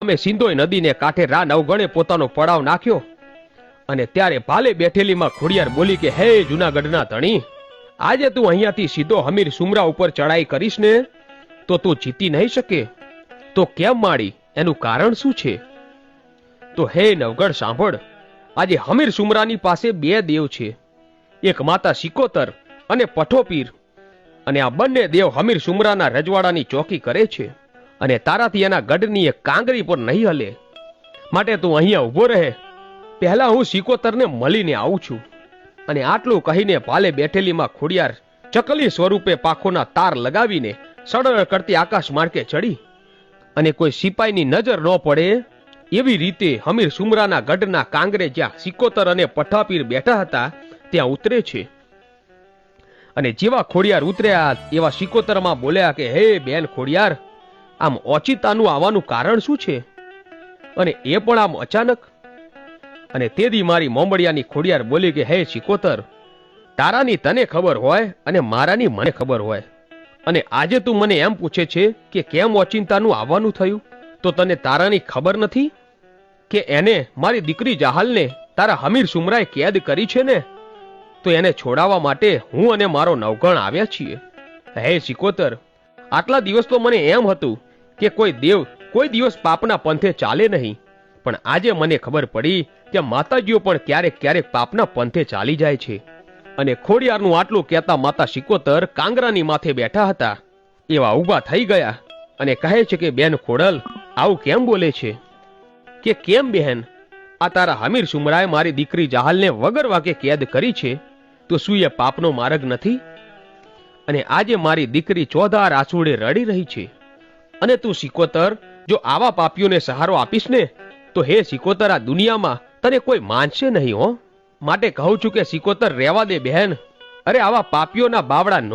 અમે સિંધોઈ નદીને કાંઠે રા નવગણે પોતાનો પડાવ નાખ્યો અને ત્યારે ભાલે બેઠેલીમાં ખોડિયાર બોલી કે હે જૂનાગઢના ધણી, આજે તું અહીંયાથી સીધો હમીર સુમરા ઉપર ચડાઈ કરીશ ને તો તું જીતી નહીં શકે. તો કેમ માડી, એનું કારણ શું છે? તો હે નવગઢ સાંભળ, આજે હમીર સુમરાની પાસે બે દેવ છે, એક માતા સિકોતર અને પઠોપીર, અને આ બંને દેવ હમીર સુમરાના રજવાડાની ચોકી કરે છે અને તારાથી એના ગઢની એક કાંગરી પર નહીં હલે. માટે તું અહીંયા ઊભો રહે, પહેલા હું સિકોતરને મળીને આવું છું. અને આટલું કહીને ભાલે બેઠેલીમાં ખોડિયાર ચકલી સ્વરૂપે પાખોના તાર લગાવીને સડળ કરતી આકાશ માર્ગે ચડી અને કોઈ સિપાઈની નજર ન પડે એવી રીતે હમીર સુમરાના ગઢના કાંગરે જ્યાં સિકોતર અને પઠાપીર બેઠા હતા ત્યાં ઉતરે છે. અને જેવા ખોડિયાર ઉતર્યા એવા સિકોતરમાં બોલ્યા કે હે બેન ખોડિયાર, આમ ઓચિતાનું આવવાનું કારણ શું છે, અને એ પણ આમ અચાનક? અને તેદી મારી મોમડિયાની ખોડિયાર બોલી કે હે સિકોતર, તારાની તને ખબર હોય અને મારાની મને ખબર હોય, અને આજે તું મને એમ પૂછે છે કે કેમ ઓચિંતાનું આવવાનું થયું, તો તને તારાની ખબર નથી કે એને મારી દીકરી જાહલને તારા હમીર સુમરાએ કેદ કરી છે ને, તો એને છોડાવવા માટે હું અને મારો નવગણ આવ્યા છીએ. હે સિકોતર, આટલા દિવસ તો મને એમ હતું કે કોઈ દેવ કોઈ દિવસ પાપના પંથે ચાલે નહીં, પણ આજે મને ખબર પડી કે માતાજીઓ પણ ક્યારેક ક્યારેક પાપના પંથે ચાલી જાય છે. અને ખોડિયારનું આટલું કહેતા માતા સિકોતર કાંગરાની માથે બેઠા હતા એવા ઊભા થઈ ગયા અને કહે છે કે બેન ખોડલ, આવું કેમ બોલે છે? કે કેમ બહેન, આ તારા હમીર સુમરાએ મારી દીકરી જાહલને વગર વાકે કેદ કરી છે, તો શું એ પાપનો માર્ગ નથી? અને આજે મારી દીકરી ચોધાર આંસુડે રડી રહી છે, અને તું સિકોતર જો આવા પાપીઓને સહારો આપીશ ને તો હે સિકોતર, આ દુનિયામાં તને કોઈ માનશે નહીં હો. માટે કહું છું કે સિકોતર રહેવા દે બહેન. અરે આવા પાપીઓના બાવડા ન